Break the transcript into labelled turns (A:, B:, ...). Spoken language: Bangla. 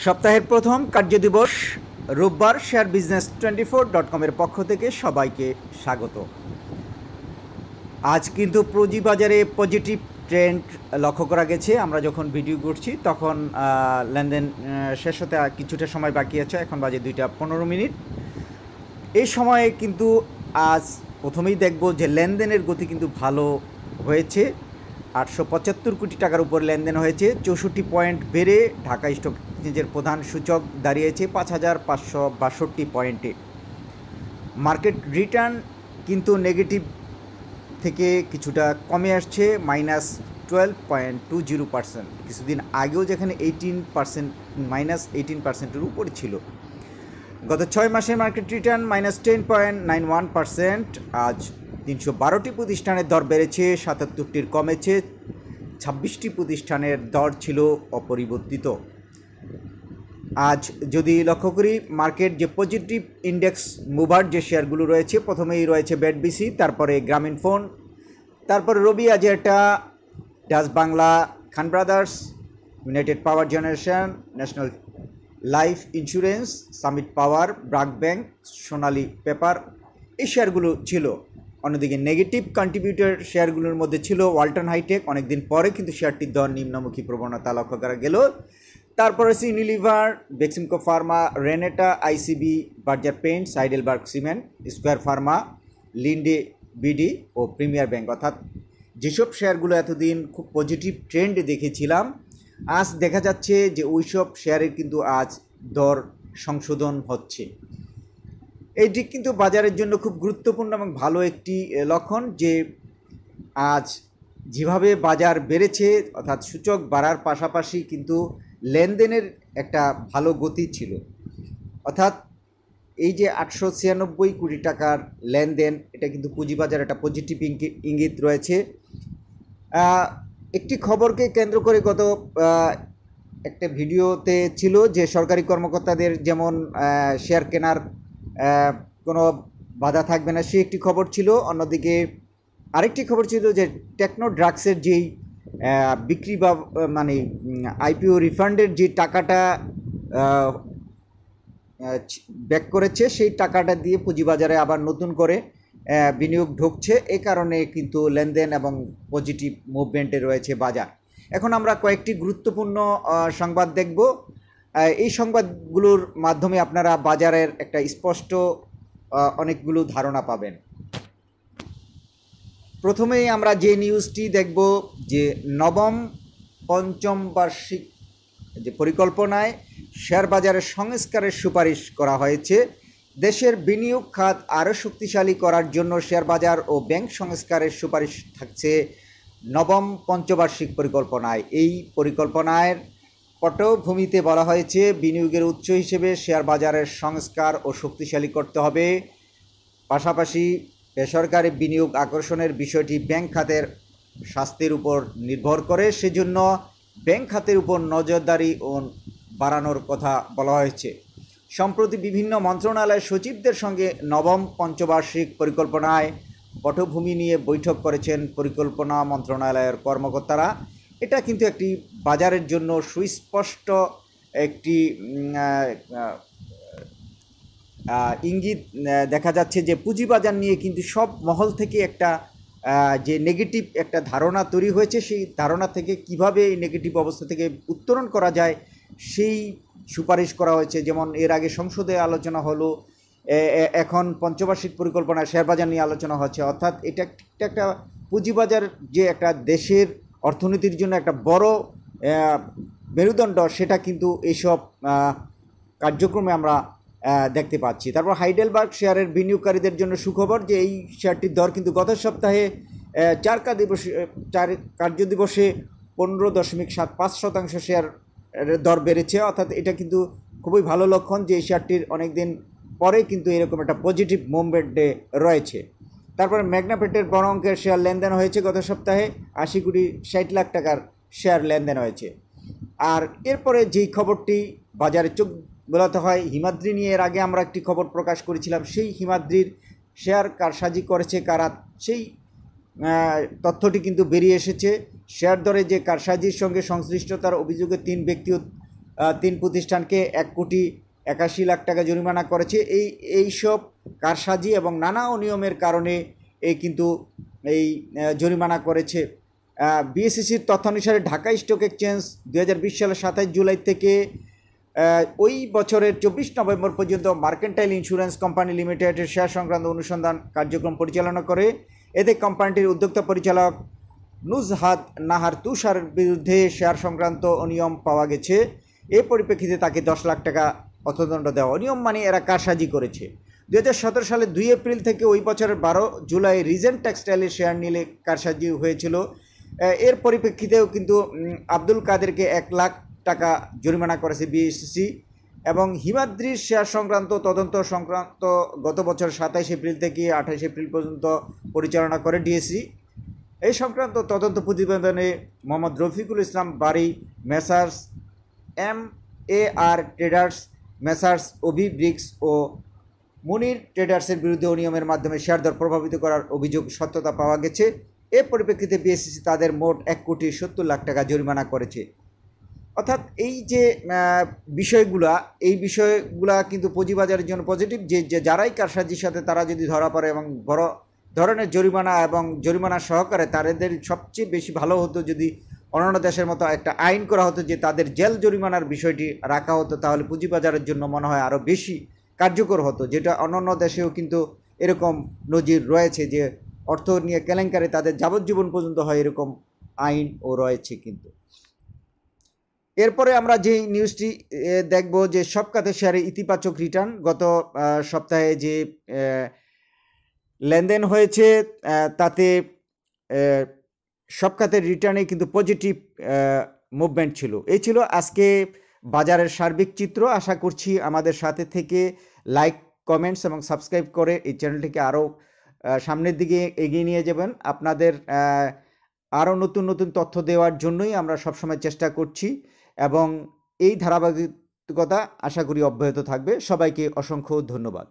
A: সপ্তাহের প্রথম কার্যদিবস রোববার শেয়ার বিজনেস 24.com-এর পক্ষ থেকে সবাইকে স্বাগত। আজ কিন্তু পুঁজিবাজারে পজিটিভ ট্রেন্ড লক্ষ্য করা গেছে। আমরা যখন ভিডিও করছি তখন লেনদেন শেষ হতে কিছুটা সময় বাকি আছে, এখন বাজে 2:15। এই সময়ে কিন্তু আজ প্রথমেই দেখব যে লেনদেনের গতি কিন্তু ভালো হয়েছে। 875 কোটি টাকার উপর লেনদেন হয়েছে, 64 পয়েন্ট বেড়ে ঢাকা স্টক এক্সচেঞ্জের প্রধান সূচক দাঁড়িয়েছে 5562 পয়েন্টে। মার্কেট রিটার্ন কিন্তু নেগেটিভ থেকে কিছুটা কমে আসছে, -12.20%। কিছুদিন আগেও যেখানে 18%, উপরে ছিল। গত 6 মাসের মার্কেট রিটার্ন -10.91%। আজ 312টি প্রতিষ্ঠানের দর বেড়েছে, 77টির কমেছে, 26টি প্রতিষ্ঠানের দর ছিল অপরিবর্তিত। আজ যদি লক্ষ্য করি মার্কেট যে পজিটিভ ইন্ডেক্স মুভার যে শেয়ারগুলো রয়েছে, প্রথমেই রয়েছে BETBC, তারপরে গ্রামীণফোন, তারপরে রবি আজেরটা, Dutch Bangla, Khan brothers, united power generation, national life insurance, summit power, BRAC bank, Sonali paper, এই শেয়ারগুলো ছিল। অন্যদিকে নেগেটিভ কন্ট্রিবিউটর শেয়ারগুলোর মধ্যে ছিল ওয়ালটন হাইটেক, অনেকদিন পরে কিন্তু শেয়ারটির দর নিম্নমুখী প্রবণতা লক্ষ্য করা গেল। তারপরে Unilever, Beximco pharma, Renata, ICB, Berger paints, Heidelberg cement, square pharma, Linde BD ও প্রিমিয়ার ব্যাংক, অর্থাৎ যেসব শেয়ারগুলো এতদিন খুব পজিটিভ ট্রেন্ডে দেখেছিলাম, আজ দেখা যাচ্ছে যে ওইসব শেয়ারের কিন্তু আজ দর সংশোধন হচ্ছে। এইটি কিন্তু বাজারের জন্য খুব গুরুত্বপূর্ণ এবং ভালো একটি লক্ষণ যে আজ যেভাবে বাজার বেড়েছে, অর্থাৎ সূচক বাড়ার পাশাপাশি কিন্তু লেনদেনের একটা ভালো গতি ছিল। অর্থাৎ এই যে 896 কোটি টাকার লেনদেন, এটা কিন্তু পুঁজিবাজার একটা পজিটিভ ইঙ্গিত রয়েছে। একটি খবরকে কেন্দ্র করে গত একটা ভিডিওতে ছিল যে সরকারি কর্মকর্তাদের যেমন শেয়ার কেনার কোনো বাধা থাকবে না, সেই একটি খবর ছিল। অন্যদিকে আরেকটি খবর ছিল যে টেকনো ড্রাগসের যেই বিক্রি বা মানে আইপিও রিফান্ডের যে টাকাটা ব্যাক করেছে, সেই টাকাটা দিয়ে পুঁজিবাজারে আবার নতুন করে বিনিয়োগ ঢুকছে। এই কারণে কিন্তু লেনদেন এবং পজিটিভ মুভমেন্টে রয়েছে বাজার। এখন আমরা কয়েকটি গুরুত্বপূর্ণ সংবাদ দেখব। এই সংবাদগুলোর মাধ্যমে আপনারা বাজারের একটা স্পষ্ট অনেকগুলো ধারণা পাবেন। প্রথমেই আমরা যে নিউজটি দেখব যে নবম পঞ্চম বার্ষিক যে পরিকল্পনায় শেয়ার বাজারের সংস্কারের সুপারিশ করা হয়েছে। দেশের বিনিয়োগ খাত আরও শক্তিশালী করার জন্য শেয়ার বাজার ও ব্যাংক সংস্কারের সুপারিশ থাকছে নবম পঞ্চবার্ষিক পরিকল্পনায়। এই পরিকল্পনার পটভূমিতে বলা হয়েছে বিনিয়োগের উৎস হিসেবে শেয়ার বাজারের সংস্কার ও শক্তিশালী করতে হবে। পাশাপাশি বেসরকারি বিনিয়োগ আকর্ষণের বিষয়টি ব্যাংক খাতের স্বাস্থ্যের উপর নির্ভর করে, সেজন্য ব্যাংক খাতের উপর নজরদারি ও বাড়ানোর কথা বলা হয়েছে। সম্প্রতি বিভিন্ন মন্ত্রণালয়ের সচিবদের সঙ্গে নবম পঞ্চবার্ষিক পরিকল্পনায় পটভূমি নিয়ে বৈঠক করেছেন পরিকল্পনা মন্ত্রণালয়ের কর্মকর্তারা। এটা কিন্তু একটি বাজারের জন্য সুস্পষ্ট একটি ইঙ্গিত দেখা যাচ্ছে যে পুঁজিবাজার নিয়ে কিন্তু সব মহল থেকে একটা যে নেগেটিভ একটা ধারণা তৈরি হয়েছে, সেই ধারণা থেকে কিভাবে এই নেগেটিভ অবস্থা থেকে উত্তরণ করা যায় সেই সুপারিশ করা হয়েছে। যেমন এর আগে সংসদে আলোচনা হলো, এখন পঞ্চবার্ষিক পরিকল্পনায় শেয়ার বাজার নিয়ে আলোচনা হচ্ছে। অর্থাৎ এটা একটা পুঁজিবাজার যে একটা দেশের অর্থনীতির জন্য একটা বড় মেরুদণ্ড, সেটা কিন্তু এইসব কার্যক্রমে আমরা দেখতে পাচ্ছি। তারপর হাইডেলবার্গ শেয়ারের বিনিয়োগকারীদের জন্য সুখবর যে এই শেয়ারটির দর কিন্তু গত সপ্তাহে 4 কার্যদিবসে 15.75% শেয়ার দর বেড়েছে। অর্থাৎ এটা কিন্তু খুবই ভালো লক্ষণ যে এই শেয়ারটির অনেক দিন পরে কিন্তু এরকম একটা পজিটিভ মুভমেন্টে রয়েছে। তারপরে ম্যাগনাফেটের বড় অঙ্কের শেয়ার লেনদেন হয়েছে গত সপ্তাহে, 80 কোটি 60 লাখ টাকার শেয়ার লেনদেন হয়েছে। আর এরপরে যেই খবরটি বাজারে চোখ বলাতে হয়, হিমাদ্রি নিয়ে এর আগে আমরা একটি খবর প্রকাশ করেছিলাম। সেই হিমাদ্রির শেয়ার কারসাজি করেছে কারা, সেই তথ্যটি কিন্তু বেরিয়ে এসেছে। শেয়ার দরে যে কারসাজির সঙ্গে সংশ্লিষ্টতার অভিযোগে 3 ব্যক্তিও তিন প্রতিষ্ঠানকে 1,81,00,000 টাকা জরিমানা করেছে। এইসব কারসাজি এবং নানা অনিয়মের কারণে কিন্তু এই জরিমানা করেছে। বিএসইসির তথ্যানুসারে ঢাকা স্টক এক্সচেঞ্জ 2020 সালের 27 জুলাই থেকে ওই বছরের 24 নভেম্বর পর্যন্ত মার্কেন্টাইল ইন্স্যুরেন্স কোম্পানি লিমিটেডের শেয়ার সংক্রান্ত অনুসন্ধান কার্যক্রম পরিচালনা করে। এতে কোম্পানিটির উদ্যোক্তা পরিচালক নুজহাত নাহার তুষারের বিরুদ্ধে শেয়ার সংক্রান্ত অনিয়ম পাওয়া গেছে। এর পরিপ্রেক্ষিতে তাকে 10 লাখ টাকা অর্থদণ্ড দেওয়া। অনিয়ম মানে এরা কারসাজি করেছে। 2017 সালের 2 এপ্রিল থেকে ওই বছরের 12 জুলাই রিজেন্ট টেক্সটাইলের শেয়ার নিলে কারসাজি হয়েছিল। এর পরিপ্রেক্ষিতেও কিন্তু আব্দুল কাদেরকে 1 লাখ টাকা জরিমানা করেছে বিএসইসি। এবং হিমাদ্রির শেয়ার সংক্রান্ত তদন্ত সংক্রান্ত গত বছর 27 এপ্রিল থেকে 28 এপ্রিল পর্যন্ত পরিচালনা করে ডিএসই। এই সংক্রান্ত তদন্ত প্রতিবেদনে মোহাম্মদ রফিকুল ইসলাম বারী, মেসার্স MAR ট্রেডার্স, মেসার্স অভি ব্রিক্স ও মুনির ট্রেডার্সের বিরুদ্ধে অনিয়মের মাধ্যমে শেয়ার দর প্রভাবিত করার অভিযোগ সত্যতা পাওয়া গেছে। এর পরিপ্রেক্ষিতে বিএসইসি তাদের মোট 1,70,00,000 টাকা জরিমানা করেছে। অর্থাৎ এই যে বিষয়গুলা কিন্তু পুঁজিবাজারের জন্য পজিটিভ, যে যারাই কারসাজির সাথে তারা যদি ধরা পড়ে এবং বড় ধরনের জরিমানা এবং জরিমানা সহকারে তাদের সবচেয়ে বেশি ভালো হতো যদি অন্যান্য দেশের মতো একটা আইন করা হতো যে তাদের জেল জরিমানার বিষয়টি রাখা হতো, তাহলে পুঁজিবাজারের জন্য মনে হয় আরও বেশি কার্যকর হতো। যেটা অন্যান্য দেশেও কিন্তু এরকম নজির রয়েছে যে অর্থ নিয়ে কেলেঙ্কারি তাদের যাবজ্জীবন পর্যন্ত হয়, এরকম আইনও রয়েছে। কিন্তু এরপরে আমরা যে নিউজটি দেখব যে সব খাতের শেয়ারে ইতিবাচক রিটার্ন। গত সপ্তাহে যে লেনদেন হয়েছে তাতে সব খাতের রিটার্নে কিন্তু পজিটিভ মুভমেন্ট ছিল। এই ছিল আজকে বাজারের সার্বিক চিত্র। আশা করছি আমাদের সাথে থেকে লাইক, কমেন্টস এবং সাবস্ক্রাইব করে এই চ্যানেলটিকে আরও সামনের দিকে এগিয়ে নিয়ে যাবেন। আপনাদের আরও নতুন নতুন তথ্য দেওয়ার জন্যই আমরা সবসময় চেষ্টা করছি এবং এই ধারাবাহিকতা আশা করি অব্যাহত থাকবে। সবাইকে অসংখ্য ধন্যবাদ।